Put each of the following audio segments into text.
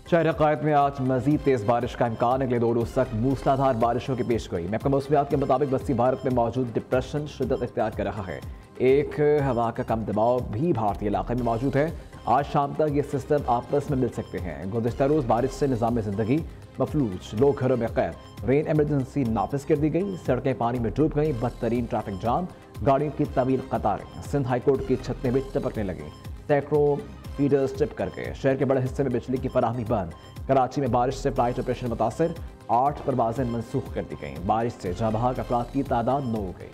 शहर कायद में आज मजीद तेज बारिश का इम्कान अगले 2 रोज तक मूसलाधार बारिशों की पेश गोई। महकमा मौसमियात के मुताबिक वस्ती भारत में मौजूद डिप्रेशन शिद्दत इख्तियार कर रहा है। एक हवा का कम दबाव भी भारतीय इलाके में मौजूद है। आज शाम तक ये सिस्टम आपस में मिल सकते हैं। गुज़िश्ता रोज़ बारिश से निज़ाम ज़िंदगी मफलूज, लोग घरों में कैद। रेन एमरजेंसी नाफिज कर दी गई, सड़कें पानी में डूब गई, बदतरीन ट्रैफिक जाम, गाड़ियों की तवील कतारें। सिंध हाईकोर्ट की छतें भी टपकने लगी, सैकड़ों फीडर्स टिप कर गए। शहर के बड़े हिस्से में बिजली की फराहमी बंद। कराची में बारिश से फ्लाइट ऑपरेशन मुतासर, 8 परवाजें मनसूख कर दी गई। बारिश से जहाँ बहाक अफराद की तादाद 9 हो गई।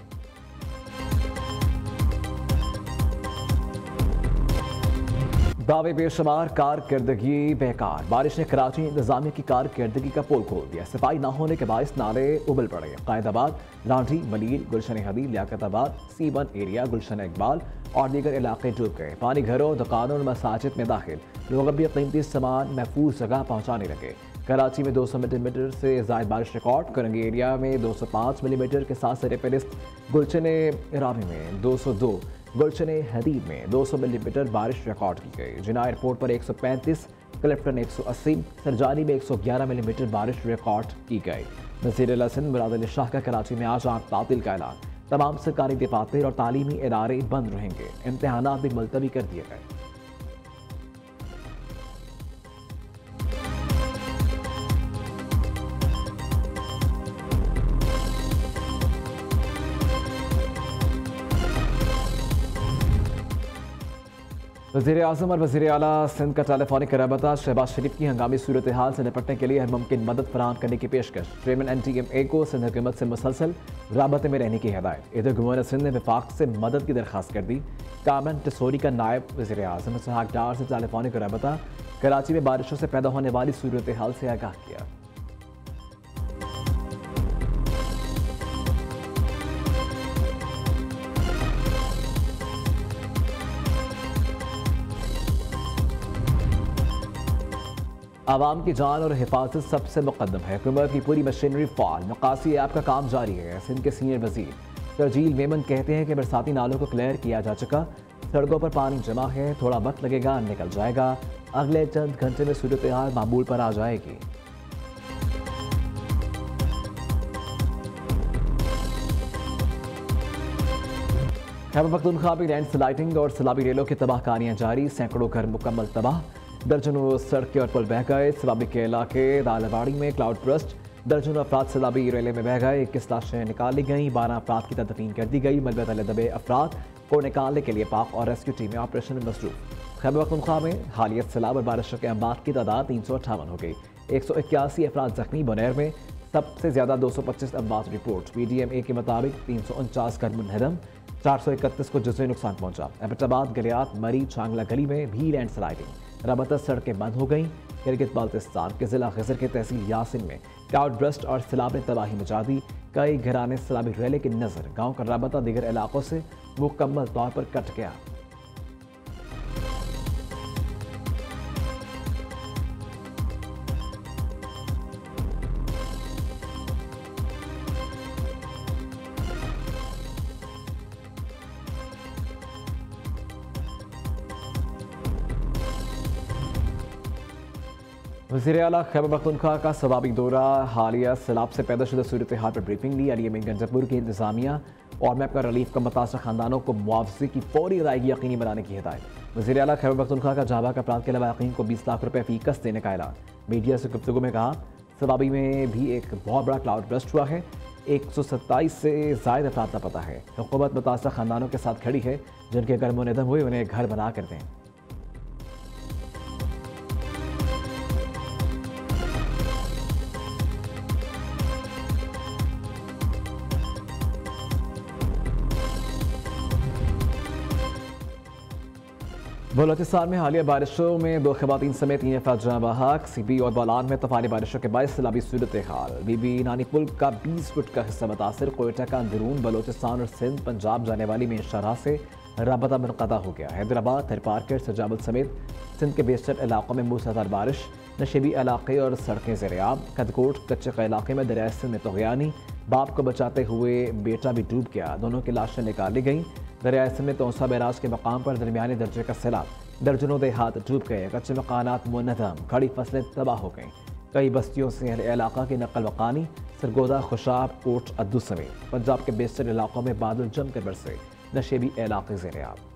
दावे बेशुमार, कारकर्दगी बेकार। बारिश ने कराची इंतजामिया की कारकर्दगी का पोल खोल दिया। सफाई न होने के बायस नाले उबल पड़े। कायदाबाद, लाठी, मलील, गुलशन हदीद, लियाकताबाद, C1 एरिया, गुलशन इकबाल और दीगर इलाके डूब गए। पानी घरों, दुकानों और मसाजिद में दाखिल। लोग अभी कीमती सामान महफूज जगह पहुँचाने लगे। कराची में 200 मिलीमीटर से ज़ायद बारिश रिकॉर्ड। करंगी एरिया में 205 मिलीमीटर के साथ सरफहरिस्त गुलशन इराबी में 202, गुलशन हदीद में 200 मिलीमीटर बारिश रिकॉर्ड की गई। जिना एयरपोर्ट पर 135, क्लिफ्टन 180, सरजानी में 111 मिलीमीटर बारिश रिकॉर्ड की गई। वज़ीर आला सिंध मुराद अली शाह का कराची में आज आम तातील का ऐलान। तमाम सरकारी दफातर और तालीमी इदारे बंद रहेंगे। इम्तहानात भी मुलतवी कर दिए गए। वज़ीर आज़म और वज़ीर आला सिंध का टेलीफोनिक रबता। शहबाज शरीफ की हंगामी सूरत हाल से निपटने के लिए हर मुमकिन मदद फराहम करने की पेशकश। चेयरमैन NTMA को सिंध हुकूमत से मुसलसल राबते में रहने की हिदायत। इधर गवर्नर सिंध ने वफाक से मदद की दरख्वास्त कर दी। कामरान टिसोरी का नायब वज़ीर आज़म इसहाक डार से टेलीफोनिक रबता। कराची में बारिशों से पैदा होने वाली सूरत हाल से आगाह किया। आवाम की जान और हिफाजत सबसे मुकद्दम है। हुकूमत की पूरी मशीनरी फाल। निकासी ऐप का काम जारी है। सिंध के सीनियर वजीर तरजील मेमन कहते हैं कि बरसाती नालों को क्लियर किया जा चुका, सड़कों पर पानी जमा है, थोड़ा वक्त लगेगा, निकल जाएगा। अगले चंद घंटे में सूरत हाल मामूल पर आ जाएगी। खैबर पख्तूनख्वा में लैंड स्लाइडिंग और सैलाबी रेलों की तबाहकारियां जारी। सैकड़ों घर मुकम्मल तबाह, दर्जनों सड़कें और पुल बह गए। सैलाबी के इलाके दालवाड़ी में क्लाउड बर्स्ट, दर्जनों अफराद सैलाबी रेले में बह गए। 21 लाशें निकाल ली गई, 12 अफराद की तदफीन कर दी गई। मलबे तले दबे अफराद को निकालने के लिए पाक और रेस्क्यू टीमें ऑपरेशन में मसरूफ। खैबर पख्तूनख्वा में हालिया सैलाब और बारिशों के अम्बात की तादाद 358 हो गई। 181 अफराद जख्मी। बुनैर में सबसे ज्यादा 225 अम्बात रिपोर्ट। PDMA के मुताबिक 349 घर मुनहदम, 431 को जुज़वी नुकसान पहुंचा। एबटाबाद, गलियात, मरी, चांगला गली में भी लैंड स्लाइडिंग। रबता सड़कें बंद हो गई। गिलगित बाल्तिस्तान के जिला खिजर के तहसील यासिन में क्लाउड ब्रस्ट और सैलाब ने तबाही मचा दी। कई घराने सैलाबी रेले की नजर। गांव का रबता दीगर इलाकों से मुकम्मल तौर पर कट गया। वज़ीर आला खैबर पख्तूनख्वा का सवाबी दौरा। हालिया सैलाब से पैदा शुदा सूरत हाल पर ब्रीफिंग ली। अली अमीन गंजपुर की इंतजामिया और मैप का रिलीफ का मुतासर खानदानों को मुआवजे की फौरी अदायगी यकीनी बनाने की हिदायत। वज़ीर आला खैबर पख्तूनख्वा का जाबा का अफराद के अलावा यकीन को 20 लाख रुपये फीकस देने का ऐलान। मीडिया से गुफ्तगू में कहा, सवाबी में भी एक बहुत बड़ा क्लाउड बर्स्ट हुआ है। 127 से ज़ायद अफराद लापता है। हुकूमत मुतासर खानदानों के साथ खड़ी है। जिनके घर मुनहदम हुए उन्हें घर बना कर दें। बलोचिस्तान में हालिया बारिशों में 2 खवातीन समेत 3 अफराद जहाँ बहक। CB और बोलान में तूफानी बारिशों के बायस सैलाबी सूरत हाल। बीबी नानी पुल का 20 फुट का हिस्सा मुतासर। कोयटा का अंदरून बलोचिस्तान और सिंध पंजाब जाने वाली मेन शाहराह से रबता मुनक़ता हो गया। हैदराबाद, थरपारकर, सजाबल समेत सिंध के बेशतर इलाकों में मूसलाधार बारिश। नशेबी इलाके और सड़कें ज़ेर-ए-आब। कदकोट कच्चे का इलाके में दरिया सिंध में तोग़यानी। बाप को बचाते हुए बेटा भी डूब गया। दोनों की लाशें निकाली गई। दरिया सिंध में तोसा बैराज के मकाम पर दरमियाने दर्जे का सैलाब, दर्जनों देहात डूब गए, कच्चे मकानात मुनहदम, खड़ी फसलें तबाह हो गईं। कई बस्तियों से अहले इलाका की नकल वकानी, सरगोदा, खुशाब, कोट, अद्दू समेत पंजाब के बेशतर इलाकों में बादल जमकर बरसे, नशेबी इलाके ज़ेर-ए-आब।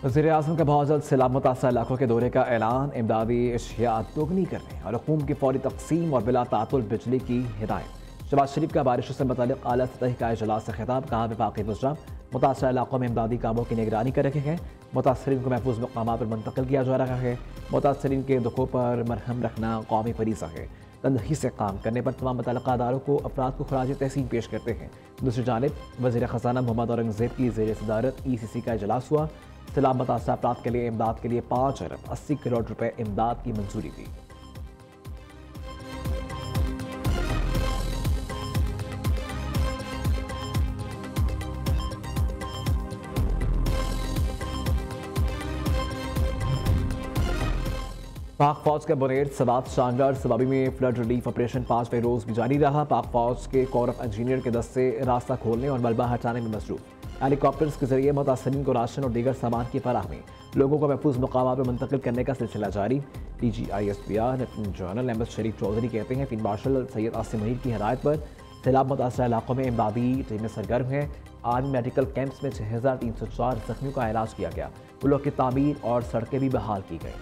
वज़ीर-ए-आज़म का बहुत जल्द सैलाब मुतासर इलाकों के दौरे का ऐलान, इमदादी अशिया दोगुनी करने और हुकूम की फौरी तक़सीम और बिला तातुल बिजली की हिदायत। शहबाज शरीफ का बारिशों से मुतल्लिक़ आला सतही का इजलास से खिताब, कहा वफाकी वज़रा मुतासर इलाकों में इमदादी कामों की निगरानी कर रहे हैं, मुतासरीन को महफूज मकामात पर मुंतकिल किया जा रहा है, मुतासरीन के दुखों पर मरहम रखना कौमी फरीज़ा है। तंदही से काम करने पर तमाम मुतल्लिक़ा अदारों को अफराद को खराज तहसीन पेश करते हैं। दूसरी जानिब वज़ीर ख़ज़ाना मोहम्मद औरंगज़ेब की ज़ेर सदारत ECC का इजलास हुआ। सैलाब मुतासर अफराद के लिए इमदाद के लिए 5 अरब 80 करोड़ रुपए इमदाद की मंजूरी दी। पाक फौज का बुनेर सवात शानदार सबाबी में फ्लड रिलीफ ऑपरेशन 5वें रोज भी जारी रहा। पाक फौज के कोर ऑफ इंजीनियर के दस्ते रास्ता खोलने और मलबा हटाने में मसरूफ। हेलीकॉप्टर्स के जरिए मुतासरीन को राशन और दीगर सामान की फराहमी, लोगों को महफूज मकामात पर मुंतकिल करने का सिलसिला जारी। DGISPR लेफ्टिनेंट जनरल अहमद शरीफ चौधरी कहते हैं फील्ड मार्शल सैयद आसिम मुनीर की हिदायत पर सैलाब मुतासर इलाकों में इमदादी टीमें सरगर्म हैं। आर्मी मेडिकल कैंप्स में 6304 जख्मियों का इलाज किया गया। पुलों की तामीर और सड़कें भी बहाल की गई।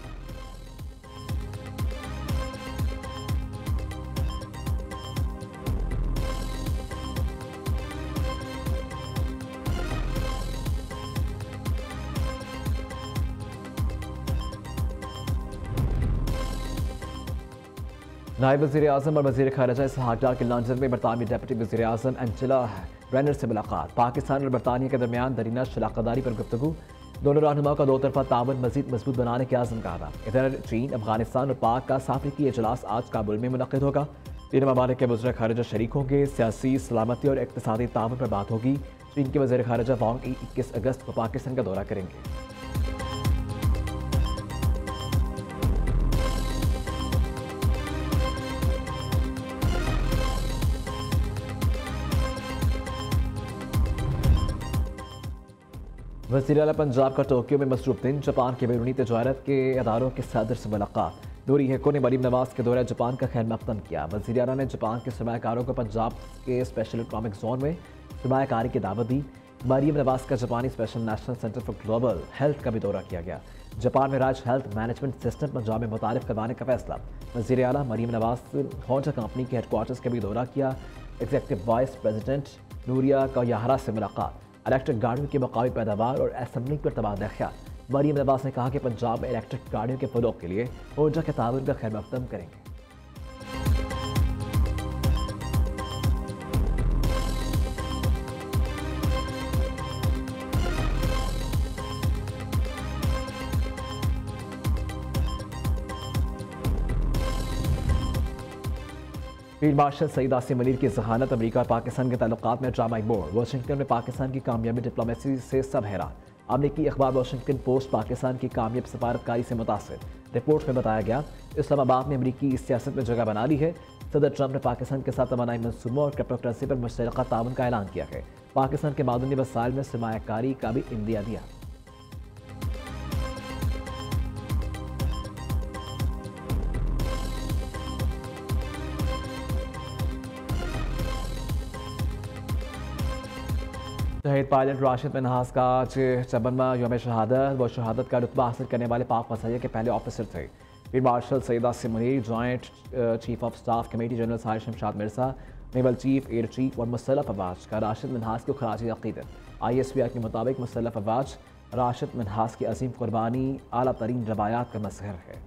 नायब वज़ीर-ए-आज़म और वज़ीर ख़ारिजा इसहाक़ डार के लंदन में बरतानवी डिप्टी वज़ीर-ए-आज़म एंजेला रेनर से मुलाकात। पाकिस्तान और बरतानिया के दरमियान दरीना शराकतदारी पर गुफ्तगू। दोनों रहनुमाओं का 2 तरफ़ा ताउन मज़ीद मजबूत बनाने के आज़म का आदा। इधर चीन, अफगानिस्तान और पाक का साफ़ी इजलास आज काबुल में मुनक़िद होगा। तीनों ममालिक के वज़ीर ख़ारिजा शरीक होंगे। सियासी, सलामती और इक़्तिसादी ताउन पर बात होगी। चीन के वज़ीर ख़ारिजा वांग यी 21 अगस्त को पाकिस्तान का दौरा करेंगे। वज़ीर आला पंजाब का टोक्यो में मसरूफ दिन। जापान के बैरूनी तजारत के अदारों के सदर से मुलाकात। नूरी हेको ने मरीम नवाज के दौरे जापान का खैर मकदम किया। वज़ीर आला ने जापान के सरमायाकारों को पंजाब के स्पेशल इकनॉमिक जोन में सरमायाकारी की दावत दी। मरीम नवाज का जापानी special national centre for global health का भी दौरा किया गया। जापान में राज हेल्थ मैनेजमेंट सिस्टम पंजाब में मुतारिफ करवाने का फैसला। वज़ीर आला मरीम नवाज होंडा कंपनी के हेडक्वार्टर्स का भी दौरा किया। एग्जीक्यूटिव वाइस प्रेसिडेंट नूरिया कयाहरा से मुलाकात। इलेक्ट्रिक गाड़ियों की मकामी पैदावार और असम्बलिंग पर तबादला ख्याल। मरीम नवाज ने कहा कि पंजाब में इलेक्ट्रिक गाड़ियों के फरोग के लिए ऊर्जा के ताउन का खैर मकदम करेंगे। फील्ड मार्शल सईद आसिम मुनीर की जहानत। अमेरिका और पाकिस्तान के ताल्लुकात में ड्रामाई मोड़। वाशिंगटन में पाकिस्तान की कामयाबी डिप्लोमेसी से सब हैरान। अमेरिकी अखबार वाशिंगटन पोस्ट पाकिस्तान की कामयाब सफारतकारी से मुतासिर। रिपोर्ट में बताया गया इस्लामाबाद ने अमेरिकी सियासत में जगह बना ली है। सदर ट्रंप ने पाकिस्तान के साथ तवानाई मनसूबों और क्रिप्टो करेंसी पर मुश्तरका ताउन का ऐलान किया है। पाकिस्तान के मादनी वसाइल में सरमायाकारी का भी इंदिया दिया। शहीद पायलट राशिद मिन्हास का आज 56वां यौम शहादत। वो शहादत का रुतबा हासिल करने वाले पाक फौजियों के पहले ऑफिसर थे। Field marshal Syed Asim Munir, joint chief of staff committee general Sahir Shamshad Mirza, naval chief, air chief और मुसल्लफ अफवाज का राशिद मिन्हास को खराज अक़ीदत। ISPR के मुताबिक मुसल्लफ अफवाज राशिद मिन्हास की अजीम कुर्बानी आला तरीन रवायात का मज़हर है।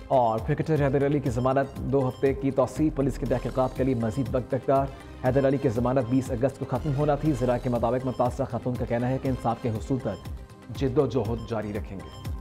और क्रिकेटर हैदर अली की जमानत 2 हफ्ते की तौसीफ। पुलिस की तहकीकात के लिए मजीद वक्त दरकार। हैदर अली की जमानत 20 अगस्त को खत्म होना थी। ज़रा के मुताबिक मुतासरा खातून का कहना है कि इंसाफ के हुसूल तक जिद्दोजहद जारी रखेंगे।